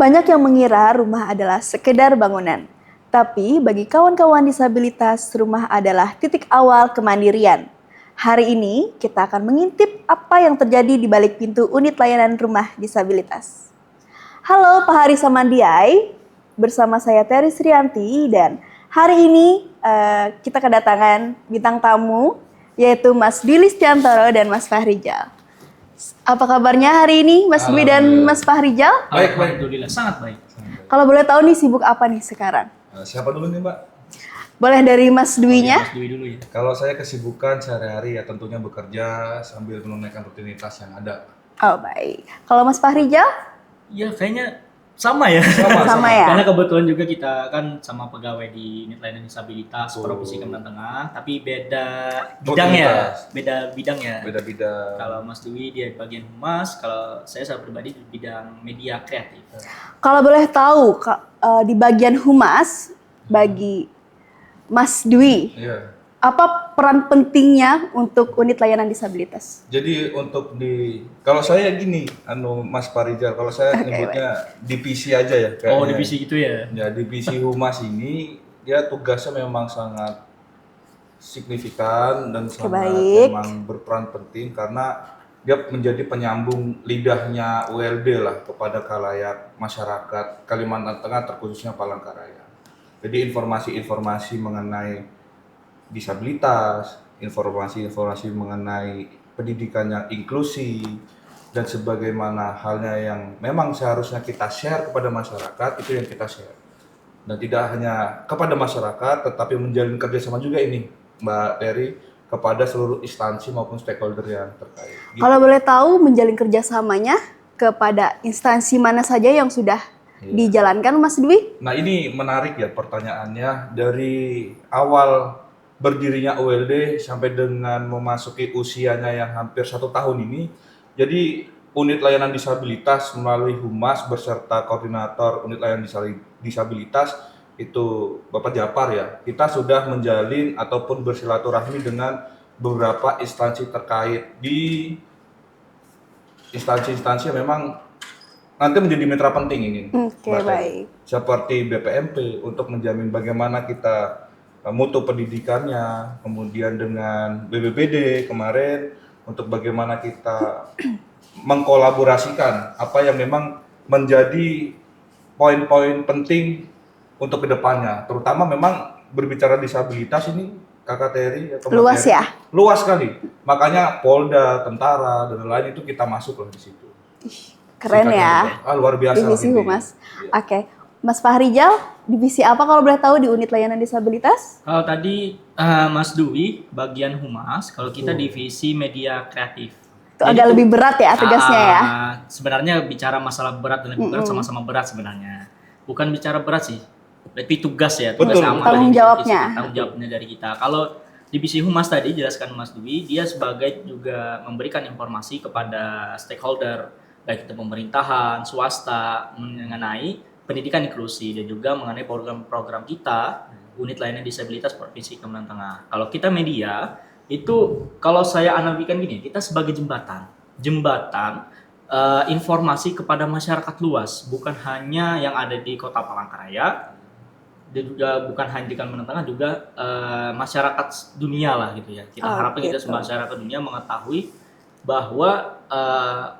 Banyak yang mengira rumah adalah sekedar bangunan. Tapi bagi kawan-kawan disabilitas, rumah adalah titik awal kemandirian. Hari ini kita akan mengintip apa yang terjadi di balik pintu unit layanan rumah disabilitas. Halo Pak Hari Samandiai, bersama saya Terry Srianti dan hari ini kita kedatangan bintang tamu yaitu Mas Dwi Listiantoro dan Mas Fahrijal. Apa kabarnya hari ini Mas Dwi dan Mas Fahrijal? Baik, alhamdulillah, sangat baik. Kalau boleh tahu nih sibuk apa nih sekarang? Siapa dulu nih Mbak? Boleh dari Mas Dwi-nya? Mas Dwi dulu ya. Kalau saya kesibukan sehari-hari ya tentunya bekerja sambil menunaikan rutinitas yang ada. Oh baik. Kalau Mas Fahrijal? Ya kayaknya sama ya. Sama ya? Karena kebetulan juga kita kan sama pegawai di unit layanan disabilitas Provinsi Kalimantan Tengah, tapi beda bidang ya. Beda bidang ya. Beda bidang. Kalau Mas Dwi dia bagian humas, kalau saya pribadi di bidang media kreatif. Kalau boleh tahu di bagian humas bagi Mas Dwi, Iya. apa peran pentingnya untuk unit layanan disabilitas? Jadi kalau saya gini, Mas Parijal, kalau saya Oke, nyebutnya divisi aja ya. Oh, kayaknya. divisi gitu ya. Ya, divisi humas ini dia tugasnya memang sangat signifikan dan sangat baik. memang berperan penting karena dia menjadi penyambung lidahnya ULD lah kepada khalayak masyarakat Kalimantan Tengah terkhususnya Palangkaraya. Jadi informasi-informasi mengenai disabilitas, informasi-informasi mengenai pendidikan yang inklusi dan sebagaimana halnya yang memang seharusnya kita share kepada masyarakat, itu yang kita share. Dan tidak hanya kepada masyarakat tetapi menjalin kerjasama juga ini Mbak Terry kepada seluruh instansi maupun stakeholder yang terkait. Gitu. Kalau boleh tahu menjalin kerjasamanya kepada instansi mana saja yang sudah dijalankan Mas Dwi? Nah ini menarik ya pertanyaannya, dari awal berdirinya ULD sampai dengan memasuki usianya yang hampir 1 tahun ini. Jadi unit layanan disabilitas melalui humas beserta koordinator unit layanan disabilitas itu Bapak Japar ya, kita sudah menjalin ataupun bersilaturahmi dengan beberapa instansi terkait di instansi-instansi yang memang nanti menjadi mitra penting ini. Oke, baik. Seperti BPMP untuk menjamin bagaimana kita mutu pendidikannya, kemudian dengan BPBD kemarin untuk bagaimana kita mengkolaborasikan apa yang memang menjadi poin-poin penting untuk kedepannya, terutama memang berbicara disabilitas ini Kakak Terry atau Luas Terry, ya? luas sekali, makanya Polda, tentara dan lain itu kita masuk loh di situ. Keren ya. Luar biasa. Divisi ini. humas. Ya. Oke. Mas Fahrijal, divisi apa kalau boleh tahu di unit layanan disabilitas? Kalau tadi Mas Dwi bagian humas, kalau kita divisi media kreatif. Itu agak lebih berat ya tugasnya ya? Sebenarnya bicara masalah berat dan lebih berat sama-sama berat sebenarnya. Bukan bicara berat sih, lebih tugas ya. Tugas Betul. sama Tanggung dari jawabnya. Tanggung jawabnya dari kita. Kalau divisi humas tadi jelaskan Mas Dwi, dia sebagai juga memberikan informasi kepada stakeholder, baik itu pemerintahan, swasta, mengenai pendidikan inklusi dan juga mengenai program-program kita unit layanan disabilitas Provinsi Kalimantan Tengah. Kalau kita media itu, kalau saya analogikan gini, kita sebagai jembatan informasi kepada masyarakat luas, bukan hanya yang ada di Kota Palangkaraya dan juga bukan hanya di Kalimantan Tengah, juga masyarakat dunia lah gitu ya. Kita harapkan kita gitu. masyarakat dunia mengetahui bahwa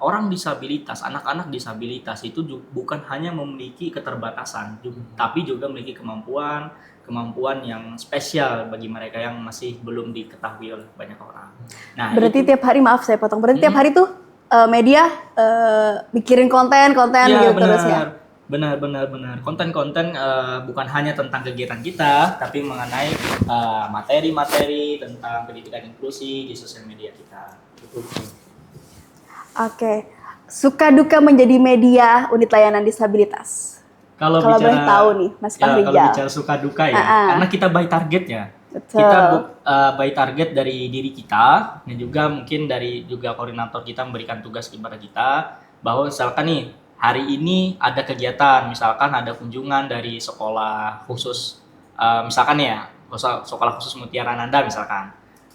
orang disabilitas, anak-anak disabilitas itu bukan hanya memiliki keterbatasan, tapi juga memiliki kemampuan yang spesial bagi mereka yang masih belum diketahui oleh banyak orang. Nah, Berarti tiap hari, maaf saya potong, berarti tiap hari tuh media mikirin konten ya, gitu terus ya? Benar. Konten-konten bukan hanya tentang kegiatan kita, tapi mengenai materi-materi tentang pendidikan inklusi di sosial media kita. Oke. Suka duka menjadi media unit layanan disabilitas. Kalau boleh tahu nih, Mas Fahrijal. Kalau bicara suka duka ya, karena kita by targetnya. Betul. Kita by target dari diri kita, dan juga mungkin dari juga koordinator kita memberikan tugas kepada kita, bahwa misalkan nih, hari ini ada kegiatan, misalkan ada kunjungan dari sekolah khusus, misalkan ya, sekolah khusus Mutiara Nanda misalkan.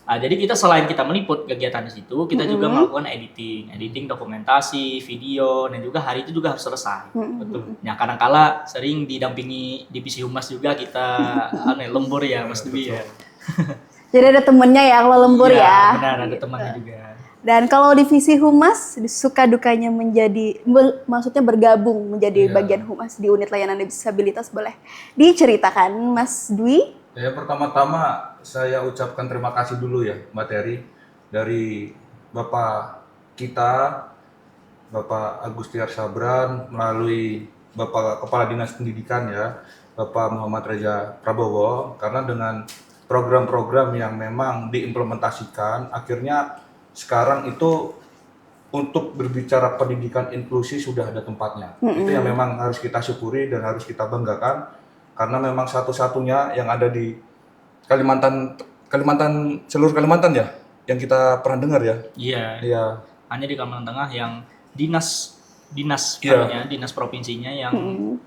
Jadi kita selain kita meliput kegiatan di situ, kita juga melakukan editing dokumentasi, video, dan juga hari itu juga harus selesai. Betul. Ya kadang-kala sering didampingi divisi humas juga kita lembur ya Mas Dwi ya. Jadi ada temennya ya kalau lembur Iya, ya. Benar, ada temannya juga. Dan kalau divisi humas, suka dukanya maksudnya bergabung menjadi bagian humas di unit layanan disabilitas, boleh diceritakan Mas Dwi? Ya, pertama-tama saya ucapkan terima kasih dulu ya Mbak Terry dari Bapak kita, Bapak Agustiar Sabran melalui Bapak Kepala Dinas Pendidikan ya, Bapak Muhammad Reza Prabowo, karena dengan program-program yang memang diimplementasikan akhirnya sekarang itu untuk berbicara pendidikan inklusi sudah ada tempatnya. Itu yang memang harus kita syukuri dan harus kita banggakan karena memang satu-satunya yang ada di Kalimantan seluruh Kalimantan ya yang kita pernah dengar ya. Iya. Hanya di Kalimantan Tengah yang dinas provinsinya yang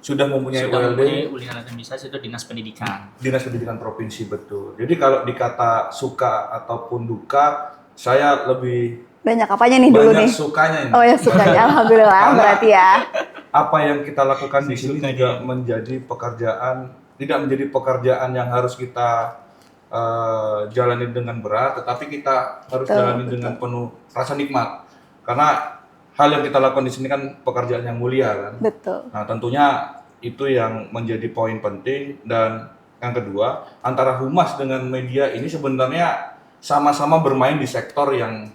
sudah mempunyai ULD unit administrasi itu dinas pendidikan. Dinas Pendidikan Provinsi, betul. Jadi kalau dikata suka ataupun duka, saya lebih banyak apanya nih dulu nih? banyak sukanya ini. Oh ya sukanya, alhamdulillah berarti ya. Apa yang kita lakukan di sini juga menjadi pekerjaan, tidak menjadi pekerjaan yang harus kita jalani dengan berat, tetapi kita harus jalani dengan penuh rasa nikmat. Karena hal yang kita lakukan di sini kan pekerjaan yang mulia kan. Betul. Nah tentunya itu yang menjadi poin penting. Dan yang kedua, antara humas dengan media ini sebenarnya sama-sama bermain di sektor yang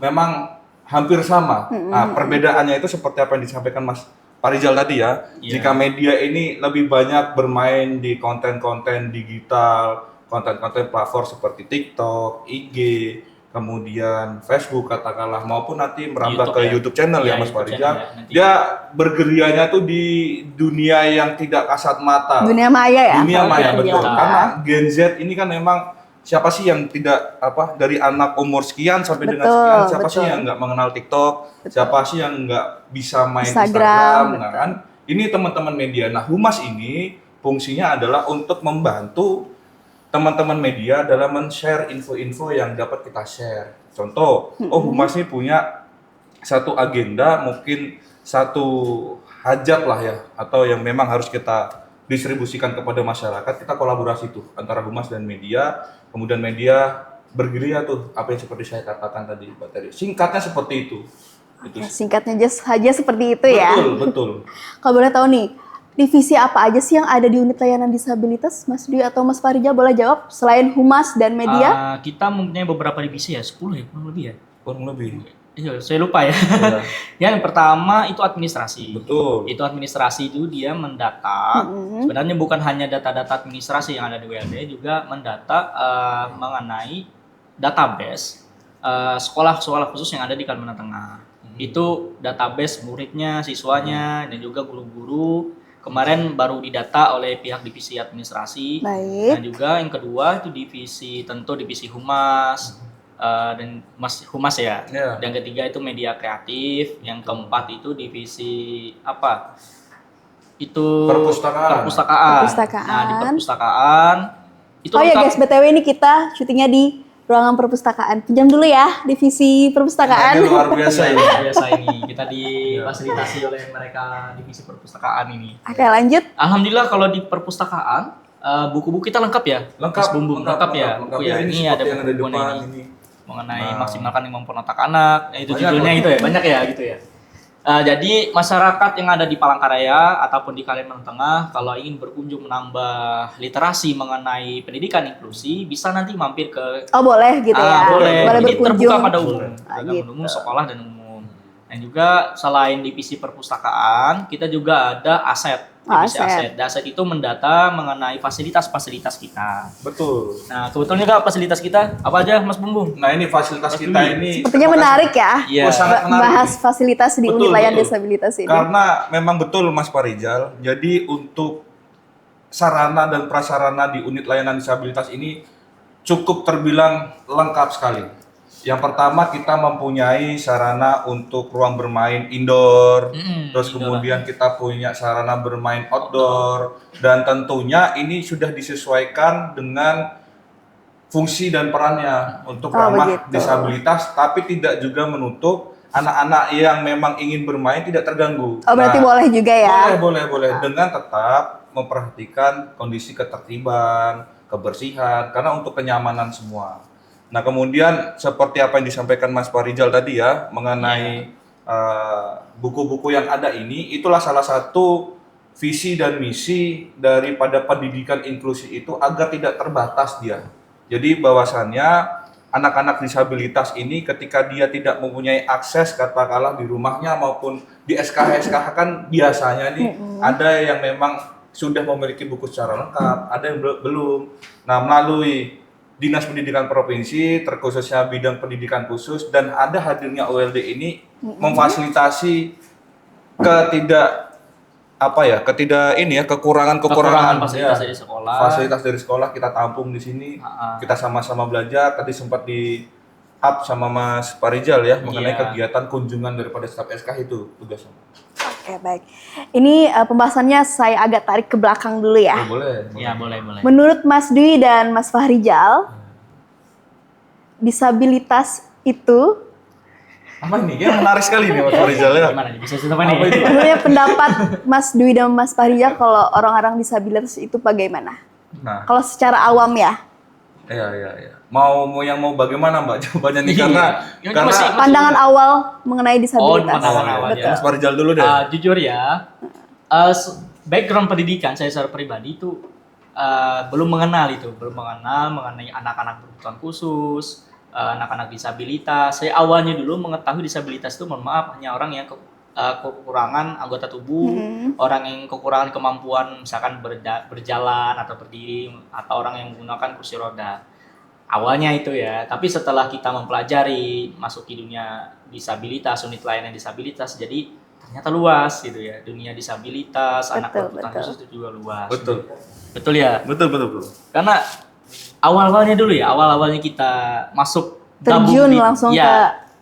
memang hampir sama. Nah perbedaannya itu seperti apa yang disampaikan Mas Parizal tadi ya. Jika media ini lebih banyak bermain di konten-konten digital, konten-konten platform seperti TikTok, IG, kemudian Facebook katakanlah, maupun nanti merambah ke YouTube channel ya Mas Farizal. Dia bergerianya tuh di dunia yang tidak kasat mata. Dunia maya ya? Dunia maya, betul. Ya. Karena Gen Z ini kan memang siapa sih yang tidak dari anak umur sekian sampai dengan sekian, siapa sih yang nggak mengenal TikTok, siapa sih yang nggak bisa main Instagram, nah kan? Ini teman-teman media. Nah, humas ini fungsinya adalah untuk membantu teman-teman media dalam men-share info-info yang dapat kita share. Contoh, humas ini punya satu agenda, mungkin satu hajat lah ya, atau yang memang harus kita distribusikan kepada masyarakat. Kita kolaborasi tuh antara humas dan media, kemudian media bergerilya tuh, apa yang seperti saya katakan tadi, Mbak Teri. Singkatnya seperti itu. Singkatnya saja seperti itu ya. Betul. Kalau boleh tahu nih, divisi apa aja sih yang ada di unit layanan disabilitas, Mas Dwi atau Mas Farizal boleh jawab selain humas dan media? Kita mempunyai beberapa divisi ya, 10 ya kurang lebih ya. Kurang lebih. Iya, saya lupa ya. Yang pertama itu administrasi. Betul. Itu administrasi itu dia mendata. Sebenarnya bukan hanya data-data administrasi yang ada di WLD, juga mendata mengenai database sekolah-sekolah khusus yang ada di Kalimantan Tengah. Itu database muridnya, siswanya, dan juga guru-guru. Kemarin baru didata oleh pihak divisi administrasi. Baik. Dan juga yang kedua itu divisi humas dan humas ya. Yang ketiga itu media kreatif. Yang keempat itu divisi apa? Itu perpustakaan. Nah di perpustakaan itu ya guys, BTW ini kita syutingnya di ruangan perpustakaan. Pinjam dulu ya divisi perpustakaan. Nah, luar biasa ini. Kita difasilitasi oleh mereka divisi perpustakaan ini. Oke, lanjut. Alhamdulillah kalau di perpustakaan buku-buku kita lengkap ya. Lengkap ya. Buku ya. Ini ada buku ini mengenai maksimalkan kemampuan otak anak. Itu judulnya itu ya. Banyak ya gitu ya. Jadi masyarakat yang ada di Palangkaraya ataupun di Kalimantan Tengah kalau ingin berkunjung menambah literasi mengenai pendidikan inklusi bisa nanti mampir ke boleh gitu ya. Boleh berkunjung. Terbuka pada umum. Umum sekolah dan umum. Dan juga selain divisi perpustakaan, kita juga ada divisi aset. Aset itu mendata mengenai fasilitas-fasilitas kita. Betul. Nah, kebetulan juga fasilitas kita apa aja, Mas Bumbung? Nah, ini fasilitas kita ini sepertinya menarik ya. Iya. Sangat menarik. Bahas fasilitas di unit layanan disabilitas ini. Karena memang betul Mas Parizal. Jadi untuk sarana dan prasarana di unit layanan disabilitas ini cukup terbilang lengkap sekali. Yang pertama kita mempunyai sarana untuk ruang bermain indoor, terus kemudian kita punya sarana bermain outdoor, dan tentunya ini sudah disesuaikan dengan fungsi dan perannya untuk Oh, ramah begitu. disabilitas, tapi tidak juga menutup anak-anak yang memang ingin bermain tidak terganggu. Oh, berarti Nah, boleh juga ya? boleh dengan tetap memperhatikan kondisi ketertiban, kebersihan, karena untuk kenyamanan semua. Nah, kemudian seperti apa yang disampaikan Mas Farijal tadi ya mengenai buku-buku yang ada ini, itulah salah satu visi dan misi daripada pendidikan inklusi itu agar tidak terbatas dia. Jadi bahwasannya anak-anak disabilitas ini ketika dia tidak mempunyai akses katakanlah di rumahnya maupun di SKH kan biasanya nih ada yang memang sudah memiliki buku secara lengkap, ada yang belum. Nah, melalui Dinas Pendidikan Provinsi, terkhususnya bidang pendidikan khusus dan ada hadirnya OLD ini memfasilitasi kekurangan fasilitas dari sekolah. Fasilitas dari sekolah kita tampung di sini. Kita sama-sama belajar. Tadi sempat di up sama Mas Farijal ya mengenai kegiatan kunjungan daripada staf SK itu tugasnya. Oke, baik. Ini pembahasannya saya agak tarik ke belakang dulu ya. Boleh. Ya, boleh. Menurut Mas Dwi dan Mas Fahrijal, disabilitas itu, Apa ini? Ya menarik sekali nih Mas Farijal ya. Gimana nih? Bisa cerita apa nih? Apa itu? menurutnya pendapat Mas Dwi dan Mas Fahrijal kalau orang-orang disabilitas itu bagaimana? Nah, Kalau secara awam ya, iya. Mau bagaimana Mbak jawabannya nih Iya. karena pandangan awal mengenai disabilitas. pandangan awal Betul. ya. Mas Farijal dulu deh. Jujur ya, background pendidikan saya secara pribadi itu belum mengenal mengenai anak-anak berkebutuhan khusus, anak-anak disabilitas. Saya awalnya dulu mengetahui disabilitas itu mohon maaf hanya orang yang kekurangan anggota tubuh, orang yang kekurangan kemampuan misalkan berjalan atau berdiri, atau orang yang menggunakan kursi roda. Awalnya itu ya, tapi setelah kita mempelajari, masuki dunia disabilitas, unit layanan disabilitas, jadi ternyata luas gitu ya. Dunia disabilitas, anak berkebutuhan khusus itu juga luas. Betul ya? Betul. Karena awal-awalnya kita masuk Terjun langsung ke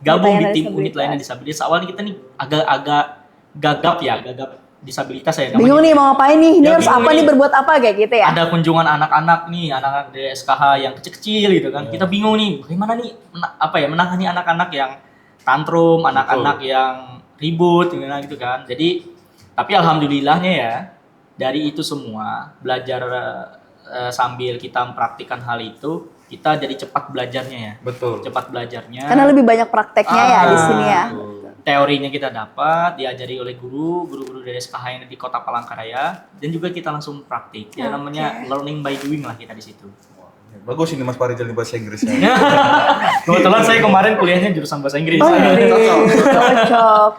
gabung unit di tim layanan unit layanan disabilitas. Awalnya kita nih agak gagap disabilitas ya. Bingung nih mau ngapain nih, ini Ya, harus bingung apa nih. nih, berbuat apa kayak gitu ya? Ada kunjungan anak-anak dari SKH yang kecil-kecil gitu kan. Kita bingung nih, bagaimana nih menangani anak-anak yang tantrum, anak-anak yang ribut gitu kan. Jadi tapi alhamdulillahnya ya dari itu semua belajar sambil kita mempraktikkan hal itu, kita jadi cepat belajarnya ya. Betul. Cepat belajarnya. Karena lebih banyak prakteknya ya di sini ya. Teorinya kita dapat, diajari oleh guru-guru dari SKH yang ada di Kota Palangkaraya, dan juga kita langsung praktik. Ya namanya learning by doing lah kita di situ. Bagus ini Mas Farijal di bahasa Inggrisnya. Kebetulan saya kemarin kuliahnya jurusan bahasa Inggris. Oh,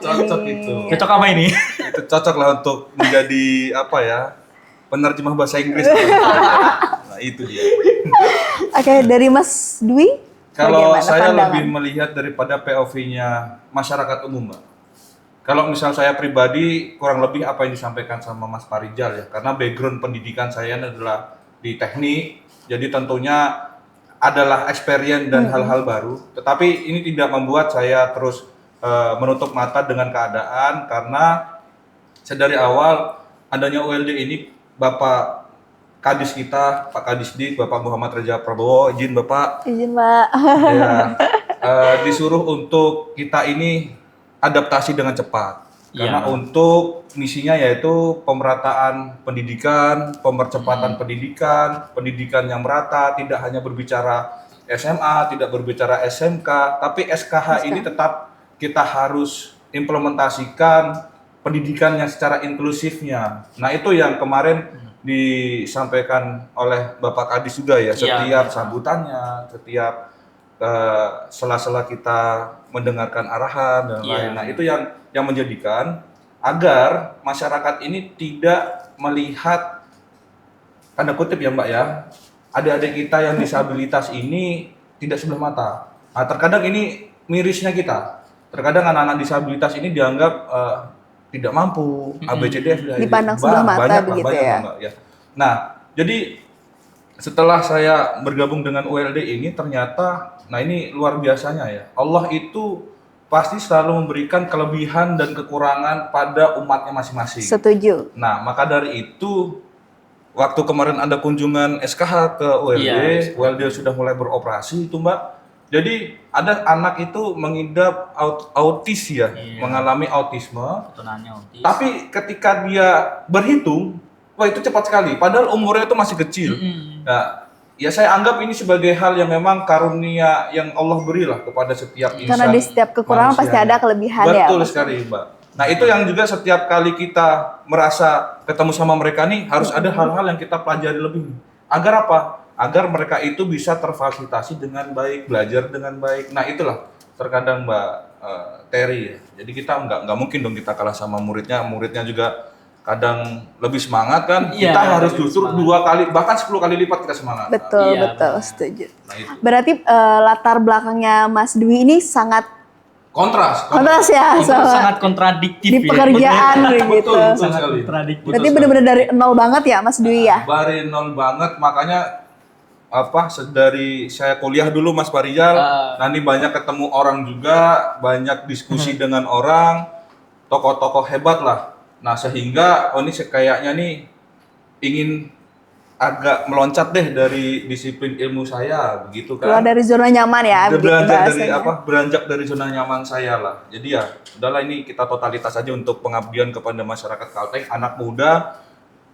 cocok itu. Cocok apa ini? Itu cocok lah untuk menjadi penerjemah bahasa Inggris. Nah, itu dia. Oke, dari Mas Dwi? Kalau bagaimana saya pandangan? lebih melihat daripada POV-nya masyarakat umum, Mbak. Kalau misal saya pribadi kurang lebih apa yang disampaikan sama Mas Farijal ya, karena background pendidikan saya adalah di teknik, jadi tentunya adalah experience dan hal-hal baru. Tetapi ini tidak membuat saya terus menutup mata dengan keadaan, karena sedari awal adanya OLD ini Bapak Kadis kita, Pak Kadisdik, Bapak Muhammad Reja Prabowo, izin Bapak. Izin Pak. Ya, disuruh untuk kita ini adaptasi dengan cepat. Karena untuk misinya yaitu pemerataan pendidikan, pemercepatan pendidikan yang merata, tidak hanya berbicara SMA, tidak berbicara SMK, tapi SKH ini tetap kita harus implementasikan pendidikan yang secara inklusifnya. Nah, itu yang kemarin disampaikan oleh Bapak Kadis juga ya, setiap sambutannya, setiap sela-sela kita mendengarkan arahan dan lain. Nah, itu yang menjadikan agar masyarakat ini tidak melihat tanda kutip ya Mbak ya, adik-adik kita yang disabilitas ini tidak sebelah mata. Nah, terkadang ini mirisnya kita. Terkadang anak-anak disabilitas ini dianggap tidak mampu, ABCD dipandang sebelah mata begitu ya. Mbak, ya. Nah, jadi setelah saya bergabung dengan ULD ini ternyata, nah ini luar biasanya ya. Allah itu pasti selalu memberikan kelebihan dan kekurangan pada umatnya masing-masing. Setuju. Nah, maka dari itu waktu kemarin ada kunjungan SKH ke ULD, Iya. ULD sudah mulai beroperasi itu Mbak. Jadi ada anak itu mengidap autis ya, Iya. mengalami autisme. Keturunannya autis. Tapi ketika dia berhitung, wah itu cepat sekali. Padahal umurnya itu masih kecil. Nah, ya saya anggap ini sebagai hal yang memang karunia yang Allah berilah kepada setiap insan. Karena di setiap kekurangan manusia. pasti ada kelebihan ya. Betul Mas. sekali, Mbak. Nah, itu yang juga setiap kali kita merasa ketemu sama mereka nih harus ada hal-hal yang kita pelajari lebih. Agar apa? Agar mereka itu bisa terfasilitasi dengan baik, belajar dengan baik. Nah, itulah terkadang Mbak Terry ya. Jadi kita nggak mungkin dong kita kalah sama muridnya. Muridnya juga kadang lebih semangat kan. Iya, Kita harus lebih justru semangat. 2 kali bahkan 10 kali lipat kita semangat. Betul, Iya, betul, benar. setuju. Nah, itu. Berarti latar belakangnya Mas Dwi ini sangat Kontras. kontras ya Itu sama sangat kontradiktif di ya. pekerjaan gitu. Betul Sangat sekali. kontradiktif. Betul Berarti sekali. benar-benar dari nol banget ya Mas Dwi ya. Dari nol banget, makanya dari saya kuliah dulu Mas Parijal, nanti banyak ketemu orang juga, banyak diskusi dengan orang, tokoh-tokoh hebat lah. Nah sehingga ini kayaknya nih ingin agak meloncat deh dari disiplin ilmu saya, begitu Keluar kan? dari zona nyaman ya. begitu bahasanya. Beranjak dari zona nyaman saya lah. Jadi ya, udahlah ini kita totalitas aja untuk pengabdian kepada masyarakat Kalteng, anak muda.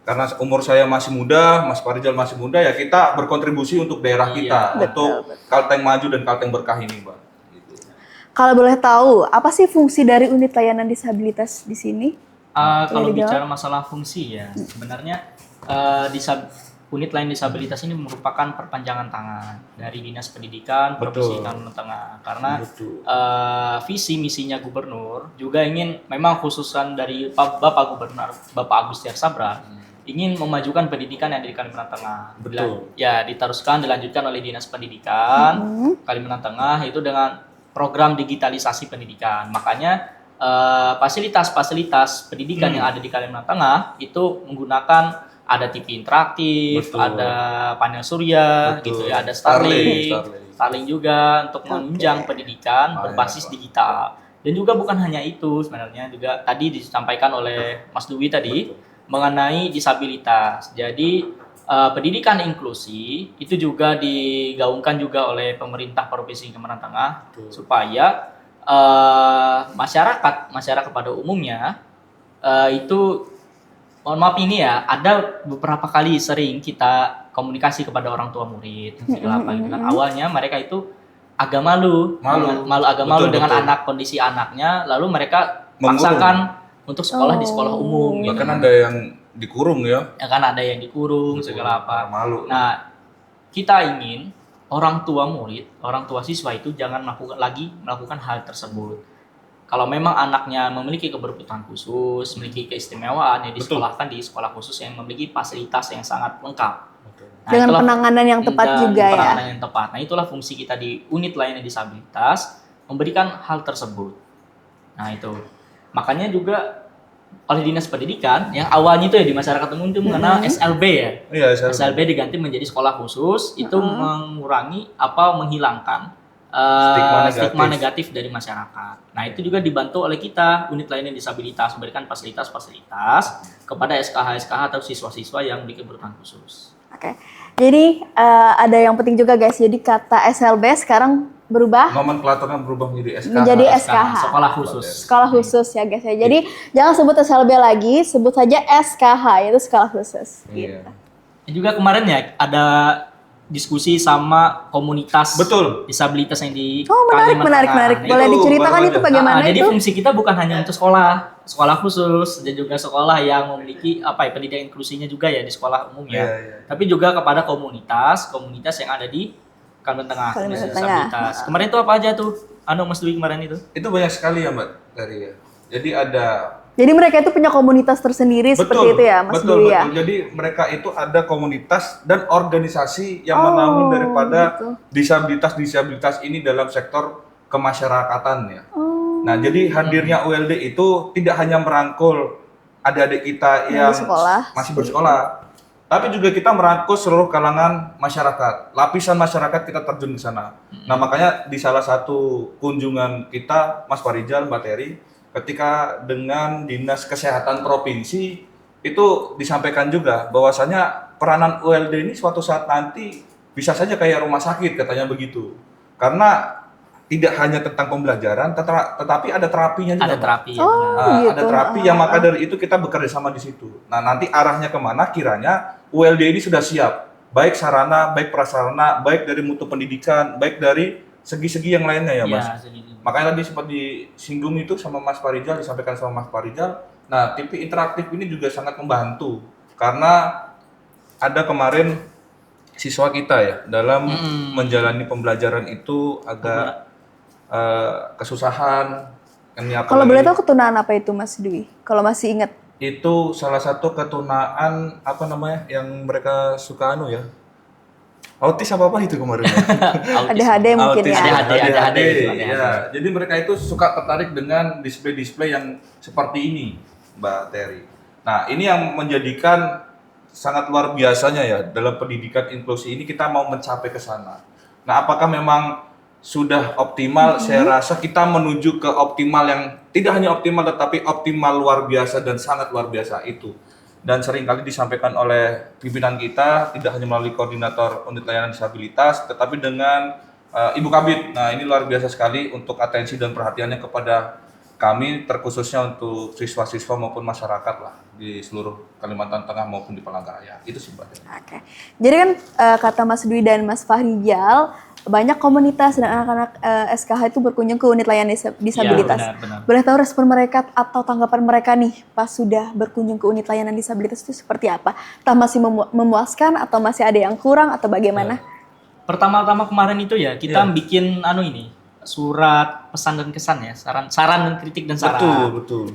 Karena umur saya masih muda, Mas Parijal masih muda, ya kita berkontribusi untuk daerah Iya. kita, untuk Betul. Kalteng maju dan Kalteng berkah ini, Mbak. Gitu. Kalau boleh tahu, apa sih fungsi dari unit layanan disabilitas di sini? Kalau Boleh dijawab? bicara masalah fungsi ya, sebenarnya unit lain disabilitas ini merupakan perpanjangan tangan dari Dinas Pendidikan Provinsi Betul. Kalimantan Tengah. Karena Betul. visi misinya gubernur juga ingin memang khususan dari Bapak Gubernur Bapak Agus Sabra ingin memajukan pendidikan yang ada di Kalimantan Tengah. Betul. Ya diteruskan dilanjutkan oleh Dinas Pendidikan Kalimantan Tengah itu dengan program digitalisasi pendidikan. Makanya fasilitas-fasilitas pendidikan yang ada di Kalimantan Tengah itu menggunakan ada TV interaktif, Betul. ada panel surya, Betul. gitu ya, ada Starlink, Starlink. juga untuk menunjang pendidikan Banyak, berbasis Pak. digital. Dan juga bukan hanya itu sebenarnya, juga tadi disampaikan oleh Mas Dwi tadi mengenai disabilitas. Jadi pendidikan inklusi itu juga digaungkan juga oleh pemerintah Provinsi Kalimantan Tengah supaya masyarakat pada umumnya itu mohon maaf ini ya, ada beberapa kali sering kita komunikasi kepada orang tua murid segala apa gitu kan. Awalnya mereka itu agak malu Betul, dengan betul. anak, kondisi anaknya, lalu mereka Mengurung. paksakan untuk sekolah di sekolah umum gitu. Bahkan ada yang dikurung ya. Ya kan ada yang dikurung segala apa. Malu. Nah, kita ingin orang tua murid, orang tua siswa itu jangan melakukan hal tersebut. Kalau memang anaknya memiliki kebutuhan khusus, memiliki keistimewaan, ya Betul. disekolahkan di sekolah khusus yang memiliki fasilitas yang sangat lengkap. Nah, Dengan itulah- penanganan yang tepat dan juga ya. penanganan yang tepat. Nah, itulah fungsi kita di unit layanan disabilitas, memberikan hal tersebut. Nah, itu. Makanya juga oleh Dinas Pendidikan, yang awalnya itu ya di masyarakat umum itu mengenal SLB ya. Iya, saya SLB diganti menjadi sekolah khusus, itu mengurangi menghilangkan Stigma negatif. stigma negatif dari masyarakat. Nah, itu juga dibantu oleh kita, unit layanan disabilitas, memberikan fasilitas-fasilitas kepada SKH-SKH atau siswa-siswa yang memiliki kebutuhan khusus. Oke. Jadi ada yang penting juga guys. Jadi kata SLB sekarang berubah nomenklaturnya berubah menjadi SKH. menjadi SKH. Sekolah khusus. Sekolah khusus ya guys ya. Jadi jangan sebut SLB lagi, sebut saja SKH, yaitu sekolah khusus. Iya. Dan juga kemarin ya ada diskusi sama komunitas Betul. disabilitas yang di Oh menarik, Kalimantan menarik, Tengah. menarik. Nah, Boleh itu diceritakan baru itu aja. bagaimana Jadi itu? fungsi kita bukan hanya untuk sekolah khusus dan juga sekolah yang memiliki pendidikan inklusinya juga ya di sekolah umum ya. Iya. Tapi juga kepada komunitas yang ada di Kalimantan Tengah, Kalimantan komunitas Tengah. disabilitas. Kemarin itu apa aja tuh? Mas Dwi kemarin itu? Itu banyak sekali ya, Mbak Dari ya. Jadi ada Jadi mereka itu punya komunitas tersendiri seperti itu ya Mas betul, Dwi ya? betul. Jadi mereka itu ada komunitas dan organisasi yang Oh, menaungi daripada gitu. disabilitas ini dalam sektor kemasyarakatan ya. Oh. Nah, jadi hadirnya ULD itu tidak hanya merangkul adik-adik kita yang masih bersekolah, tapi juga kita merangkul seluruh kalangan masyarakat. Lapisan masyarakat kita terjun di sana. Nah, makanya di salah satu kunjungan kita, Mas Parijal, Mbak Terry, ketika dengan Dinas Kesehatan Provinsi, itu disampaikan juga bahwasanya peranan ULD ini suatu saat nanti bisa saja kayak rumah sakit katanya begitu. Karena tidak hanya tentang pembelajaran, tetapi ada terapinya juga. Ada Pak. terapi ya. Oh, benar. gitu. Ada terapi yang maka dari itu kita bekerja sama di situ. Nah, nanti arahnya kemana kiranya ULD ini sudah siap. Baik sarana, baik prasarana, baik dari mutu pendidikan, baik dari segi-segi yang lainnya ya, Mas. Iya, segitu. Makanya tadi sempat disinggung itu sama Mas Farijal, disampaikan sama Mas Farijal. Nah, TV interaktif ini juga sangat membantu. Karena ada kemarin siswa kita ya, dalam menjalani pembelajaran itu agak kesusahan. Kalau boleh tahu ketunaan apa itu Mas Dwi? Kalau masih ingat. Itu salah satu ketunaan apa namanya yang mereka suka ya, autis apa itu kemarin ya? ADHD mungkin Autis, ya. ADHD. ya. Jadi mereka itu suka tertarik dengan display-display yang seperti ini, Mbak Terry. Nah, ini yang menjadikan sangat luar biasanya ya dalam pendidikan inklusi ini kita mau mencapai ke sana. Nah, apakah memang sudah optimal? Saya rasa kita menuju ke optimal yang tidak hanya optimal tetapi optimal luar biasa dan sangat luar biasa itu. Dan seringkali disampaikan oleh pimpinan kita tidak hanya melalui koordinator unit layanan disabilitas tetapi dengan Ibu Kabid. Nah, ini luar biasa sekali untuk atensi dan perhatiannya kepada kami terkhususnya untuk siswa-siswa maupun masyarakat lah di seluruh Kalimantan Tengah maupun di Palangkaraya. Itu sih Mbak. Oke. Jadi kan kata Mas Dwi dan Mas Farijal, banyak komunitas dan anak-anak SKH itu berkunjung ke unit layanan disabilitas. Iya, benar. Boleh tahu respon mereka atau tanggapan mereka nih pas sudah berkunjung ke unit layanan disabilitas itu seperti apa? Entah masih memuaskan atau masih ada yang kurang atau bagaimana? Pertama-tama kemarin itu ya kita bikin surat pesan dan kesan ya, saran dan kritik dan saran. Betul.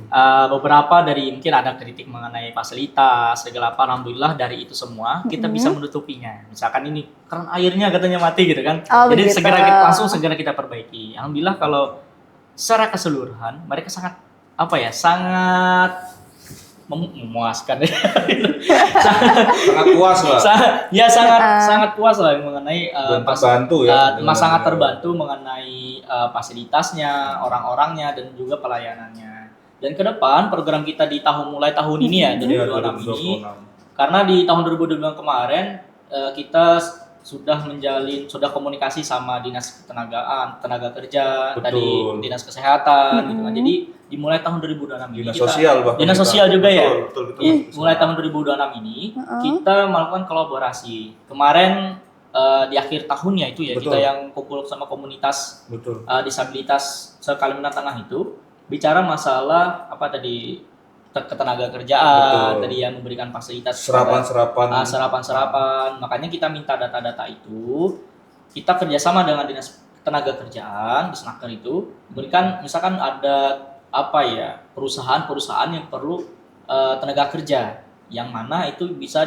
Beberapa dari mungkin ada kritik mengenai fasilitas segala apa, alhamdulillah dari itu semua kita bisa menutupinya. Misalkan ini keran airnya katanya mati gitu kan. Oh, Jadi begitu. segera kita perbaiki. Alhamdulillah kalau secara keseluruhan mereka sangat sangat memuaskan. Sangat puas lah. sangat puas lah mengenai Dan terbantu ya. sangat terbantu mengenai fasilitasnya, orang-orangnya dan juga pelayanannya. Dan ke depan program kita di mulai tahun ini ya 2026 ini, karena di tahun 2022 kemarin kita sudah komunikasi sama dinas tenaga kerja, Betul. tadi dinas kesehatan gitu kan. Jadi dimulai tahun 2026 ini Dinas sosial bahkan. dinas sosial juga ya. Betul. Mulai tahun 2026 ini kita melakukan kolaborasi. Kemarin di akhir tahunnya itu ya Betul. kita yang kumpul sama komunitas Betul. disabilitas se-Kalimantan Tengah itu bicara masalah ketenaga kerjaan. Betul. Tadi yang memberikan fasilitas Serapan. Makanya kita minta data-data itu, kita kerjasama dengan dinas tenaga kerjaan di Snaker itu berikan, misalkan ada perusahaan yang perlu tenaga kerja yang mana itu bisa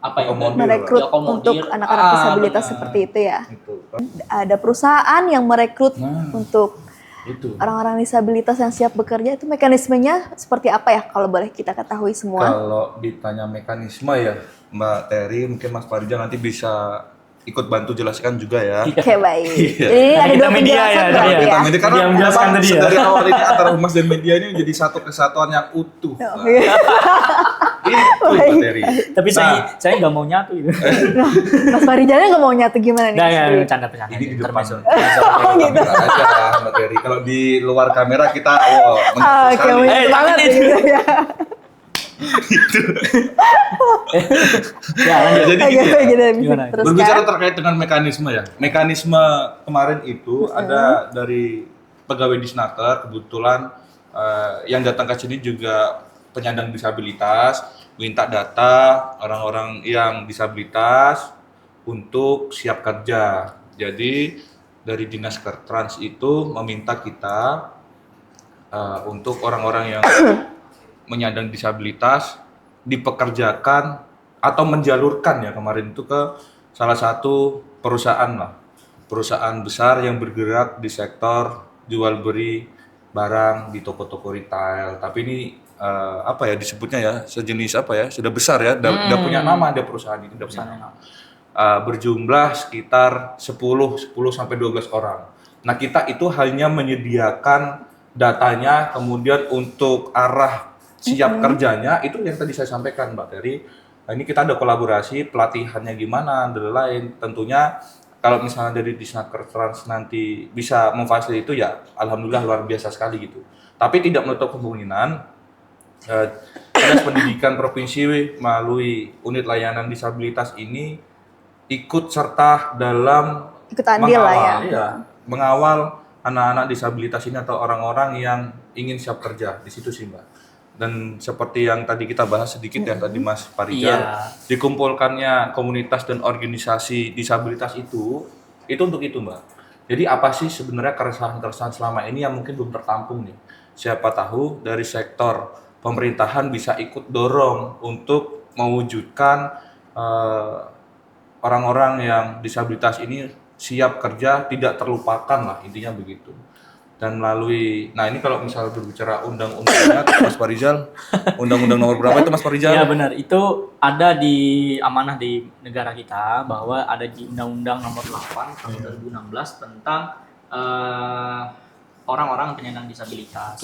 Merekrut untuk anak-anak disabilitas seperti itu ya. Itu. Ada perusahaan yang merekrut Nah. untuk Itu. orang-orang disabilitas yang siap bekerja, itu mekanismenya seperti apa ya kalau boleh kita ketahui semua? Kalau ditanya mekanisme ya Mbak Terry, mungkin Mas Farijal nanti bisa ikut bantu jelaskan juga ya. Oke, baik. Iya. Jadi ada Kita dua media penjelasan ya, berarti iya. ya. Ini karena Dia menjelaskan memang tadi ya. dari awal ini antara humas dan media ini menjadi satu kesatuan yang utuh. Oh, iya. Itu Mbak Terry. Tapi saya nggak mau nyatu gitu. Mas Farijalnya nggak mau nyatu gimana nih? Nah, Mas ya, Dwi? bercanda. Ini di depan. Intermezzo. Oh, gitu. Kamera aja Mbak Terry. Kalau di luar kamera kita menyentuh Oke, sekali. menyatu banget takut gitu ya. Ya, lanjut. Jadi gini ya. Gitu, Gimana? Berbicara teruskan. terkait dengan mekanisme ya. Mekanisme kemarin itu ada dari pegawai Disnaker kebetulan yang datang ke sini juga penyandang disabilitas, minta data orang-orang yang disabilitas untuk siap kerja. Jadi dari Dinas Kertrans itu meminta kita untuk orang-orang yang menyandang disabilitas dipekerjakan atau menjalurkan ya kemarin itu ke salah satu perusahaan besar yang bergerak di sektor jual beli barang di toko-toko retail. Tapi ini disebutnya ya sejenis sudah besar ya, udah punya nama ada perusahaan ini, udah punya nama. Berjumlah sekitar 10 sampai 12 orang. Nah, kita itu hanya menyediakan datanya, kemudian untuk arah siap kerjanya itu yang tadi saya sampaikan Mbak Terry. Nah, ini kita ada kolaborasi, pelatihannya gimana, dan lain. Tentunya kalau misalnya dari Disnaker Trans nanti bisa memfasilitasi itu ya alhamdulillah luar biasa sekali gitu. Tapi tidak menutup kemungkinan Dinas Pendidikan Provinsi melalui unit layanan disabilitas ini ikut serta dalam Ikut andil lah ya. mengawal anak-anak disabilitas ini atau orang-orang yang ingin siap kerja di situ sih Mbak. Dan seperti yang tadi kita bahas sedikit ya tadi Mas Farizal, dikumpulkannya komunitas dan organisasi disabilitas itu untuk itu Mbak. Jadi apa sih sebenarnya keresahan-keresahan selama ini yang mungkin belum tertampung nih? Siapa tahu dari sektor pemerintahan bisa ikut dorong untuk mewujudkan orang-orang yang disabilitas ini siap kerja, tidak terlupakan lah intinya begitu. Dan melalui, nah ini kalau misalnya berbicara undang-undangnya, Mas Farizal, undang-undang nomor berapa itu Mas Farizal? Iya benar, itu ada di amanah di negara kita bahwa ada di Undang-Undang Nomor 8 tahun 2016 tentang orang-orang penyandang disabilitas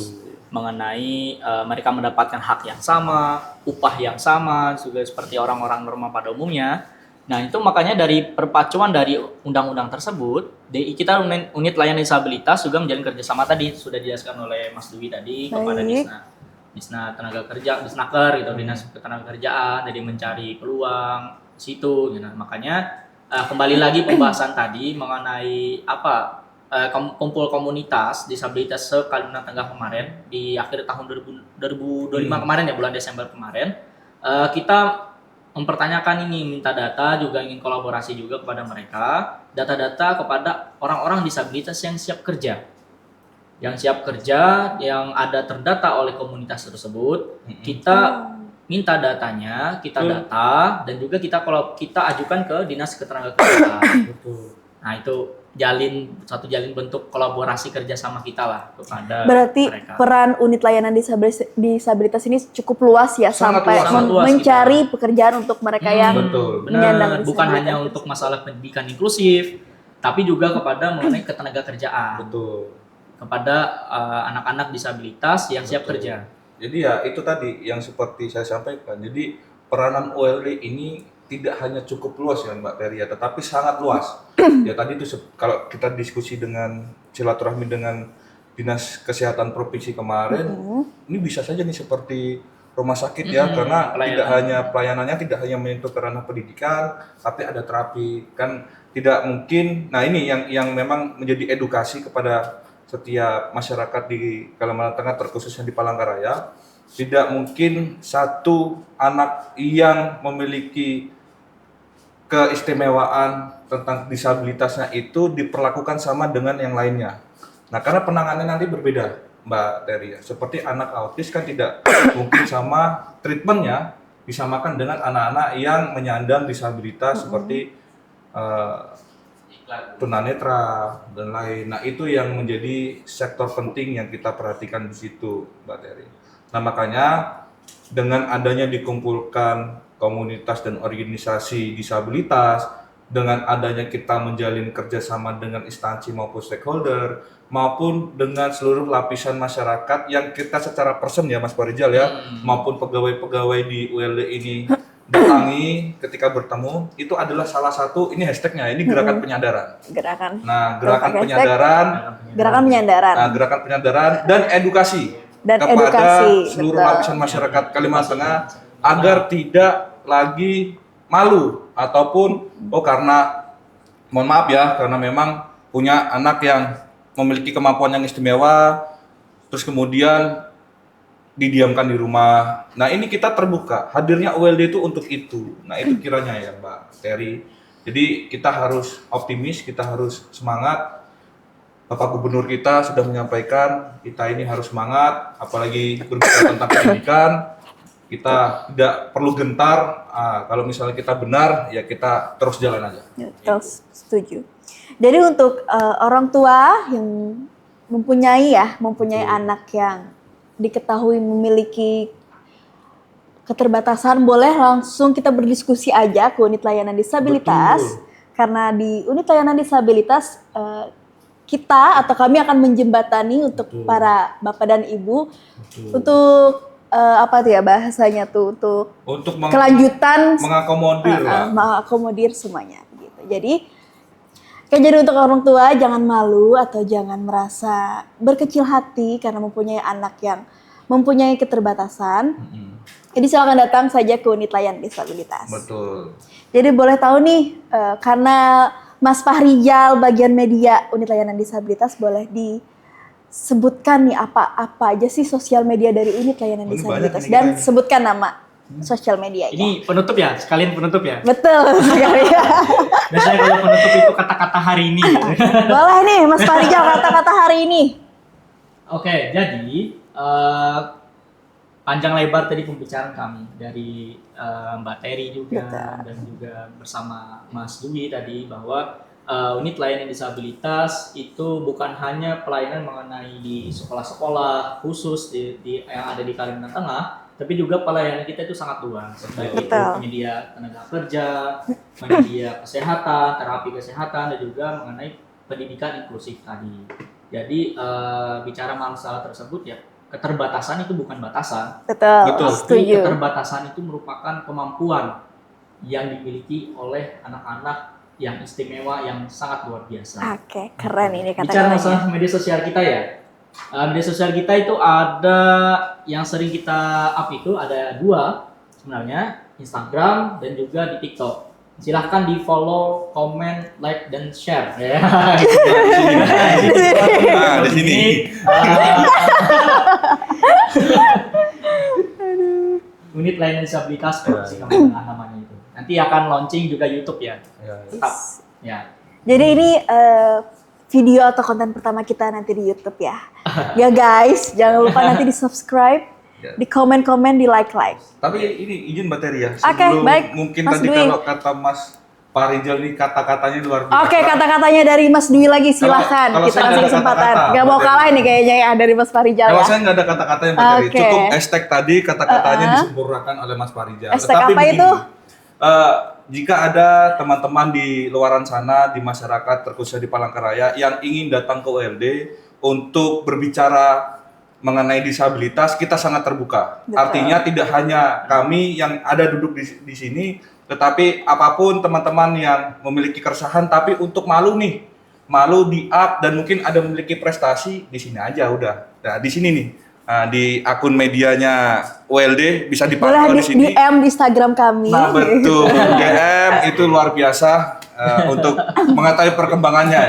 mengenai mereka mendapatkan hak yang sama, upah yang sama, juga seperti orang-orang normal pada umumnya. Nah itu makanya dari perpacuan dari undang-undang tersebut, kita unit layanan disabilitas juga menjalin kerjasama tadi sudah dijelaskan oleh Mas Dwi tadi kepada Disna Tenaga Kerja, Disnaker gitu, Dinas Ketenagakerjaan, jadi mencari peluang situ. Gitu. Makanya kembali lagi pembahasan tadi mengenai kumpul komunitas disabilitas se-Kalimantan Tengah kemarin di akhir tahun 2025 kemarin ya bulan Desember kemarin, kita mempertanyakan ini, minta data, juga ingin kolaborasi juga kepada mereka, data-data kepada orang-orang disabilitas yang siap kerja. Yang siap kerja, yang ada terdata oleh komunitas tersebut, kita minta datanya, kita data, dan juga kita ajukan ke Dinas Ketenagakerjaan. Nah itu jalin bentuk kolaborasi kerjasama kita lah kepada Berarti mereka. peran unit layanan disabilitas ini cukup luas ya, Sangat sampai luas mencari pekerjaan untuk mereka yang Benar, menyandang bukan disabilitas. hanya untuk masalah pendidikan inklusif, tapi juga kepada mengenai ketenagakerjaan. Betul. Kepada anak-anak disabilitas yang siap kerja. Jadi ya itu tadi yang seperti saya sampaikan. Jadi peranan OLD ini tidak hanya cukup luas ya Mbak Terry, tetapi sangat luas. Ya tadi itu kalau kita diskusi dengan silaturahmi dengan Dinas Kesehatan Provinsi kemarin, ini bisa saja nih seperti rumah sakit ya, karena tidak hanya pelayanannya tidak hanya menyentuh ke ranah pendidikan, tapi ada terapi. Kan tidak mungkin. Nah ini yang memang menjadi edukasi kepada setiap masyarakat di Kalimantan Tengah, terkhususnya di Palangkaraya. Tidak mungkin satu anak yang memiliki keistimewaan tentang disabilitasnya itu diperlakukan sama dengan yang lainnya. Nah, karena penanganannya nanti berbeda, Mbak Terry. Seperti anak autis kan tidak mungkin sama treatmentnya disamakan dengan anak-anak yang menyandang disabilitas seperti tunanetra dan lain. Nah, itu yang menjadi sektor penting yang kita perhatikan di situ, Mbak Terry. Nah, makanya dengan adanya dikumpulkan komunitas dan organisasi disabilitas, dengan adanya kita menjalin kerjasama dengan instansi maupun stakeholder, maupun dengan seluruh lapisan masyarakat yang kita secara person ya Mas Farizal ya, maupun pegawai-pegawai di ULD ini datangi ketika bertemu, itu adalah salah satu, ini hashtagnya, ini gerakan penyadaran. Nah, gerakan penyadaran, gerakan penyadaran dan edukasi kepada seluruh lapisan masyarakat Kalimantan Tengah agar tidak lagi malu ataupun karena mohon maaf ya, karena memang punya anak yang memiliki kemampuan yang istimewa terus kemudian didiamkan di rumah. Nah, ini kita terbuka. Hadirnya ULD itu untuk itu. Nah, itu kiranya ya, Mbak Terry. Jadi kita harus optimis, kita harus semangat. Bapak Gubernur kita sudah menyampaikan kita ini harus semangat, apalagi berbicara tentang pendidikan. Kita tidak perlu gentar, kalau misalnya kita benar, ya kita terus jalan aja. Terus setuju. Jadi untuk orang tua yang mempunyai anak yang diketahui memiliki keterbatasan, boleh langsung kita berdiskusi aja ke unit layanan disabilitas. Karena di unit layanan disabilitas kita atau kami akan menjembatani untuk para bapak dan ibu untuk apa tuh ya bahasanya tuh untuk Untuk kelanjutan mengakomodir lah. mengakomodir semuanya gitu. Jadi kayak jadi untuk orang tua jangan malu atau jangan merasa berkecil hati karena mempunyai anak yang mempunyai keterbatasan. Jadi silakan datang saja ke unit layanan disabilitas. Betul. Jadi boleh tahu nih karena Mas Fahrijal bagian media unit layanan disabilitas boleh disebutkan nih apa aja sih sosial media dari unit layanan Ini disabilitas banyak ini dan kita. sebutkan nama sosial medianya. Ini penutup ya, sekalian penutup ya. Betul sekali. Biasanya kalau penutup itu kata-kata hari ini. Gitu. Boleh nih Mas Fahrijal kata-kata hari ini. Oke, jadi panjang lebar tadi pembicaraan kami dari Mbak Terry juga Betul. dan juga bersama Mas Dwi tadi bahwa unit layanan disabilitas itu bukan hanya pelayanan mengenai di sekolah-sekolah khusus yang ada di Kalimantan Tengah, tapi juga pelayanan kita itu sangat luas. Baik itu Betul. penyedia tenaga kerja, penyedia kesehatan, terapi kesehatan, dan juga mengenai pendidikan inklusif tadi. Jadi bicara masalah tersebut ya, keterbatasan itu bukan batasan. Betul. Betul. Tapi Setuju. keterbatasan itu merupakan kemampuan yang dimiliki oleh anak-anak yang istimewa yang sangat luar biasa. Oke, keren ini Bicara kata-katanya. masalah media sosial kita ya. Media sosial kita itu ada yang sering kita up itu ada 2 sebenarnya, Instagram dan juga di TikTok. Silahkan di follow, comment, like, dan share ya. Nah, di sini. Unit layanan disabilitas Provinsi Kalimantan Tengah namanya itu. Nanti akan launching juga YouTube ya. Tetap ya. Jadi ini video atau konten pertama kita nanti di YouTube ya. Ya guys, jangan lupa nanti di subscribe, Ya. di komen-komen, di like-like. Tapi ini izin Mbak Terry ya. Oke, Sebelum baik. mungkin Mas tadi Dwi. kalau kata Mas Fahrijal ini kata-katanya luar biasa. Oke, kata-katanya dari Mas Dwi lagi silahkan. kalau Kita saya kasih nggak ada kesempatan. kata-kata, Gak mau Mbak kalah Terry. nih kayaknya ya dari Mas Fahrijal Kalau ya. saya nggak ada kata-katanya Mbak Terry, Oke. cukup hashtag tadi kata-katanya disempurnakan oleh Mas Fahrijal. Hashtag Tetapi apa begini, itu? jika ada teman-teman di luaran sana, di masyarakat terkhususnya di Palangkaraya yang ingin datang ke ULD untuk berbicara mengenai disabilitas, kita sangat terbuka. Betul. Artinya tidak hanya kami yang ada duduk di sini, tetapi apapun teman-teman yang memiliki keresahan, tapi untuk malu nih, malu di up dan mungkin ada memiliki prestasi, di sini aja udah. Nah, di sini nih, di akun medianya ULD bisa Boleh dipantau di sini. DM di Instagram kami. Nah betul, DM itu luar biasa untuk mengetahui perkembangannya.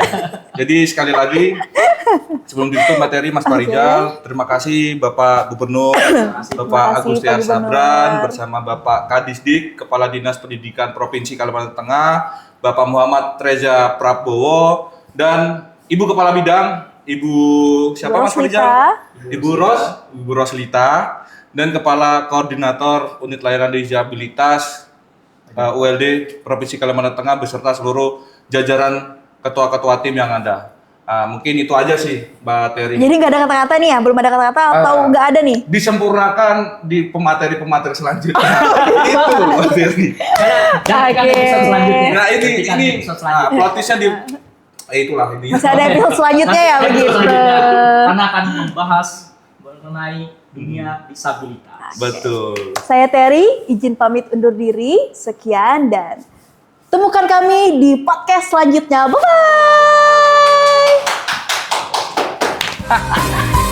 Jadi sekali lagi sebelum ditutup materi Mas Fahrijal, terima kasih Bapak Gubernur, Bapak Terima kasih, Agustiar Pak Gubernur. Sabran bersama Bapak Kadisdik, Kepala Dinas Pendidikan Provinsi Kalimantan Tengah, Bapak Muhammad Reza Prabowo, dan Ibu Kepala Bidang, Ibu siapa Mas Roslita. Fahrijal? Ibu Roslita, dan Kepala Koordinator Unit Layanan Disabilitas ULD Provinsi Kalimantan Tengah beserta seluruh jajaran ketua-ketua tim yang ada. Mungkin itu aja sih Mbak Terry. Jadi nggak ada kata-kata nih ya? Belum ada kata-kata atau nggak ada nih? Disempurnakan di pemateri-pemateri selanjutnya. Itu Mbak Terry. Jangan Oke. episode selanjutnya. Nah Nantikan ini episode selanjutnya. plot twist-nya di itulah ini. Masih ada episode selanjutnya ya Nanti begitu. selanjutnya, karena akan membahas mengenai dunia disabilitas. Betul. Saya Terry, izin pamit undur diri. Sekian dan temukan kami di podcast selanjutnya. Bye-bye!